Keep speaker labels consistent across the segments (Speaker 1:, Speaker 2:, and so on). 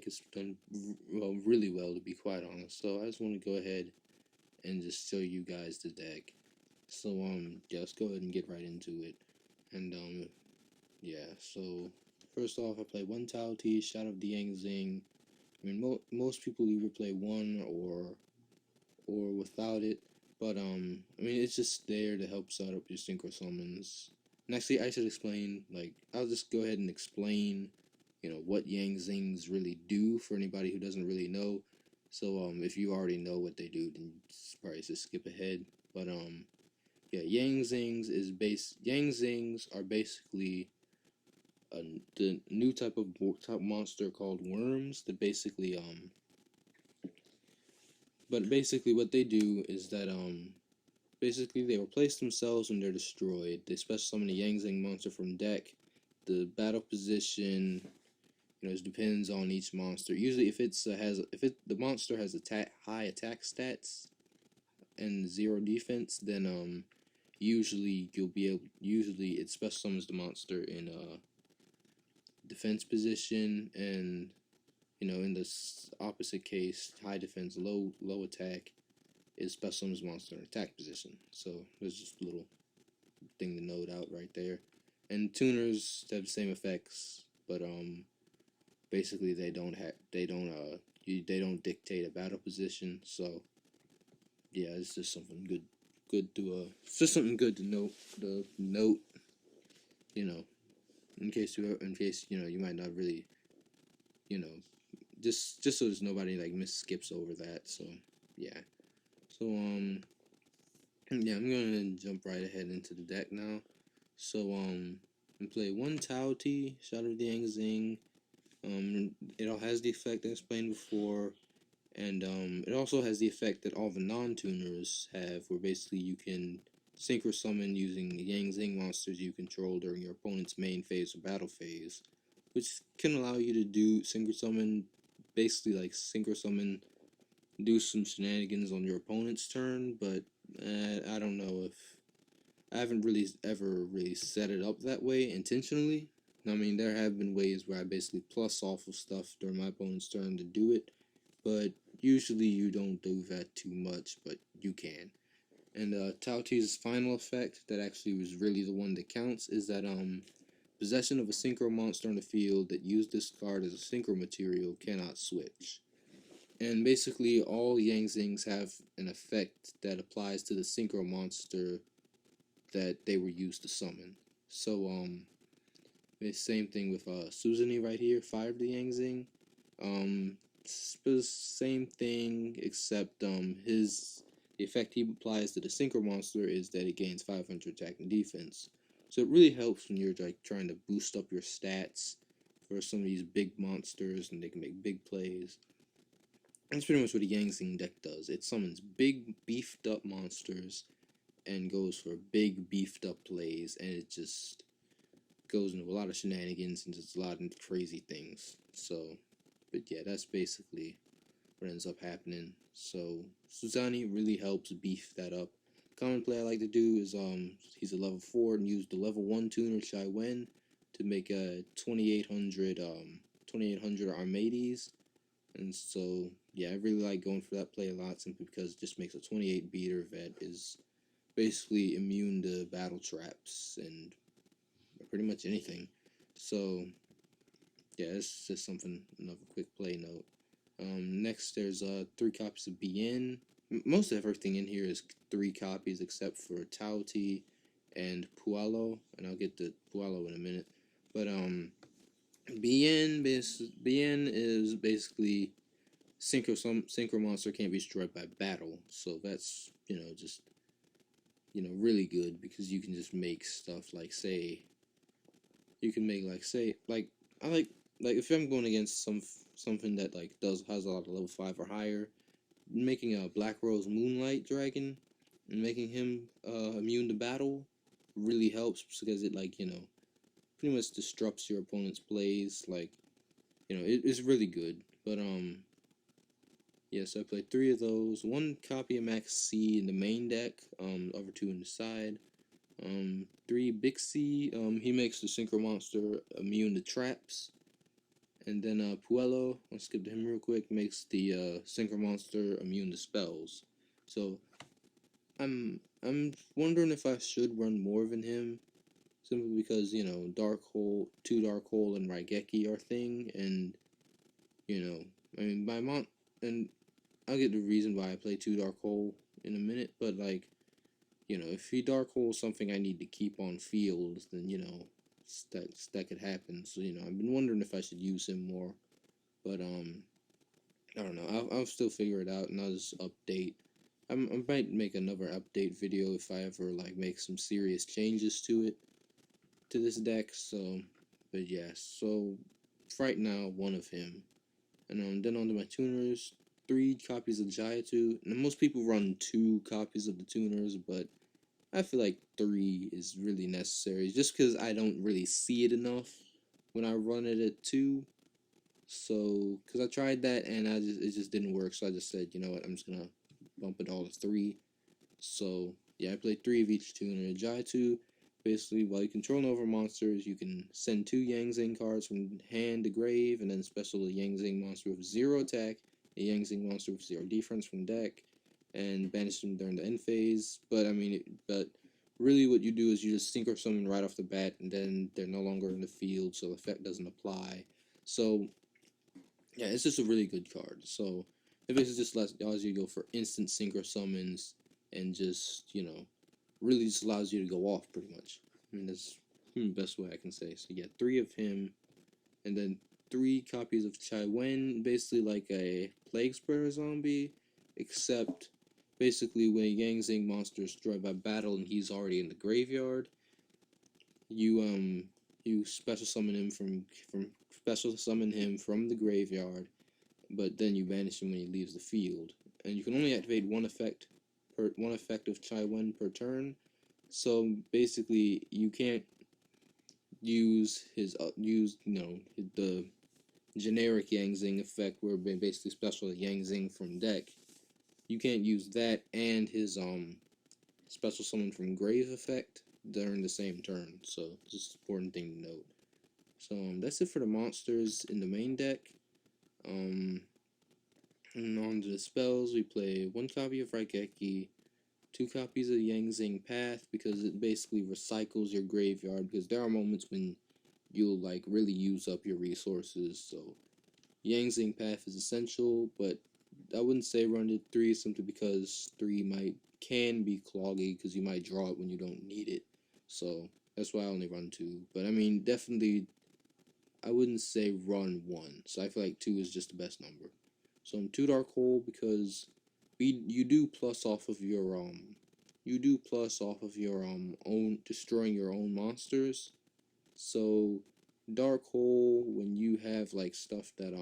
Speaker 1: like it's done well, really well, to be quite honest. So I just want to go ahead and just show you guys the deck. So yeah, let's go ahead and get right into it. And yeah, so first off, I play one Tao T, Shot of the Yang Zing. I mean, most people either play one or without it, but I mean, it's just there to help set up your synchro summons. And actually, I should explain. Like, I'll just go ahead and explain, what Yang Zings really do for anybody who doesn't really know. So if you already know what they do, then probably just skip ahead. But yeah, Yang Zings are basically the new type of monster called worms that basically but basically what they do is that basically they replace themselves when they're destroyed. They special summon a Yang Zing monster from deck. The battle position, it depends on each monster. Usually if the monster has high attack stats and 0 defense, then usually it special summons the monster in defense position, and in the opposite case, high defense, low attack, is special summons monster in attack position. So there's just a little thing to note out right there. And tuners have the same effects, but basically they don't dictate a battle position. So yeah, it's just something it's just something good to note. You know, in case you might not really, you know, just so there's nobody like skips over that. So yeah, so yeah, I'm gonna jump right ahead into the deck now. So I play one Tao T, Shadow of the Yang Zing. It all has the effect I explained before, and it also has the effect that all the non-tuners have, where basically you can synchro summon using Yang Zing monsters you control during your opponent's main phase or battle phase, which can allow you to do synchro summon, basically like synchro summon, do some shenanigans on your opponent's turn. But I don't know if I haven't really ever really set it up that way intentionally. I mean, there have been ways where I basically plus off of stuff during my opponent's turn to do it, but usually you don't do that too much, but you can. And Tao T's final effect, that actually was really the one that counts, is that possession of a synchro monster on the field that used this card as a synchro material cannot switch. And basically all Yang Zings have an effect that applies to the synchro monster that they were used to summon. So the same thing with Suzani right here, Fire of the Yang Zing. Same thing, except the effect he applies to the synchro monster is that it gains 500 attack and defense. So it really helps when you're like trying to boost up your stats for some of these big monsters, and they can make big plays. That's pretty much what the Yang Zing deck does. It summons big beefed up monsters and goes for big beefed up plays, and it just goes into a lot of shenanigans and just a lot of crazy things. So, but yeah, that's basically what ends up happening. So Suzani really helps beef that up. Common play I like to do is he's a level 4 and use the level 1 tuner Shai Wen to make a 2800 Armades. And so yeah, I really like going for that play a lot, simply because it just makes a 28 beater that is basically immune to battle traps and pretty much anything. So yeah, it's just another quick play note. Next, there's 3 copies of BN. Most of everything in here is 3 copies except for Tao T and Pualo, and I'll get to Pualo in a minute. But BN is basically synchro monster can't be destroyed by battle. So that's just really good, because you can just make stuff like I like if I'm going against something that like has a lot of level 5 or higher, making a Black Rose Moonlight Dragon and making him immune to battle really helps, because it pretty much disrupts your opponent's plays. Like it's really good. But yeah, so I played 3 of those. 1 copy of Max C in the main deck, other 2 in the side. 3 Big C, he makes the synchro monster immune to traps. And then Puello, I'll skip to him real quick, makes the Synchro Monster immune to spells. So I'm wondering if I should run more than him, simply because Dark Hole, two Dark Hole, and Raigeki are thing, and I mean my mom, and I'll get the reason why I play two Dark Hole in a minute, but like if he Dark Hole something I need to keep on field, then that could happen. So I've been wondering if I should use him more, but I don't know. I'll still figure it out, and I'll just update. I might make another update video if I ever like make some serious changes to this deck. So, but yeah. So right now, one of him, and then onto my tuners. 3 copies of Jaitu. Now most people run 2 copies of the tuners, but I feel like 3 is really necessary, just because I don't really see it enough when I run it at 2. So, because I tried that and it just didn't work. So I just said, you know what, I'm just gonna bump it all to 3. So yeah, I played 3 of each tuner. Jai-2, basically, while you control over monsters, you can send 2 Yang Zing cards from hand to grave, and then special a Yang Zing monster with 0 attack, a Yang Zing monster with 0 defense from deck, and banish them during the end phase. But I mean, but really, what you do is you just synchro summon right off the bat, and then they're no longer in the field, so the effect doesn't apply. So yeah, it's just a really good card. So it basically just allows you to go for instant synchro summons and just, really just allows you to go off pretty much. I mean, that's the best way I can say. So yeah, 3 of him, and then 3 copies of Chai Wen, basically like a Plague Spreader zombie, except basically when a Yang Zing monster is destroyed by battle and he's already in the graveyard, you special summon him from special summon him from the graveyard, but then you banish him when he leaves the field. And you can only activate one effect of Chai Wen per turn. So basically, you can't use the generic Yang Zing effect, where basically special Yang Zing from deck. You can't use that and his special summon from grave effect during the same turn. So just an important thing to note. So that's it for the monsters in the main deck. And on to the spells, we play 1 copy of Raigeki, 2 copies of Yang Zing Path, because it basically recycles your graveyard, because there are moments when you'll like really use up your resources. So Yang Zing Path is essential, but I wouldn't say run it 3, simply because 3 can be cloggy, because you might draw it when you don't need it. So that's why I only run 2. But I mean, definitely, I wouldn't say run 1. So I feel like 2 is just the best number. So I'm 2 Dark Hole, because you do plus off of your own destroying your own monsters. So Dark Hole, when you have like stuff that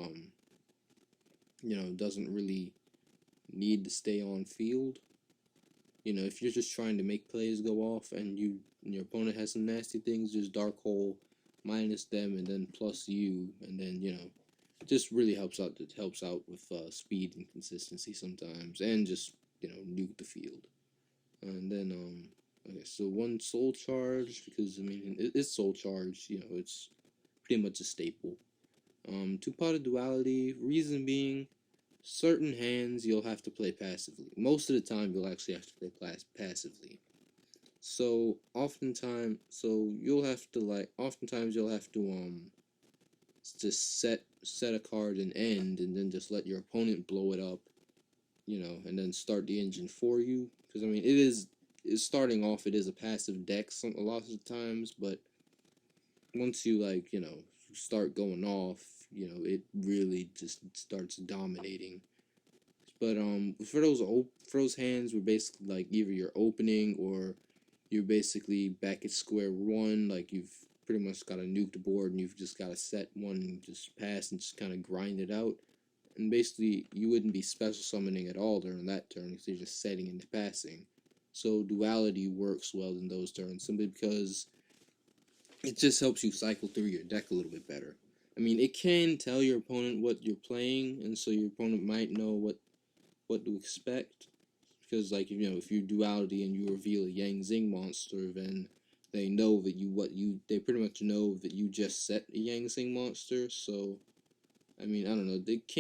Speaker 1: doesn't really need to stay on field. If you're just trying to make plays go off and your opponent has some nasty things, just Dark Hole minus them and then plus you, and then it just really helps out. It helps out with speed and consistency sometimes, and just nuke the field. And then okay, so 1 Soul Charge, because I mean it's Soul Charge. It's pretty much a staple. 2 Potted Duality. Reason being, certain hands you'll have to play passively. Most of the time you'll actually have to play passively. So oftentimes you'll have to just set a card and end, and then just let your opponent blow it up, and then start the engine for you. Because I mean, it's starting off, it is a passive deck a lot of the times, but once you start going off, it really just starts dominating. But for those hands where basically like either you're opening or you're basically back at square one, like you've pretty much got a nuked board and you've just got to set one and just pass and just kind of grind it out. And basically, you wouldn't be special summoning at all during that turn because you're just setting and passing. So duality works well in those turns simply because it just helps you cycle through your deck a little bit better. I mean, it can tell your opponent what you're playing, and so your opponent might know what to expect. Because like if you duality and you reveal a Yang Zing monster, then they know that they pretty much know that you just set a Yang Zing monster. So I mean, I don't know. They can't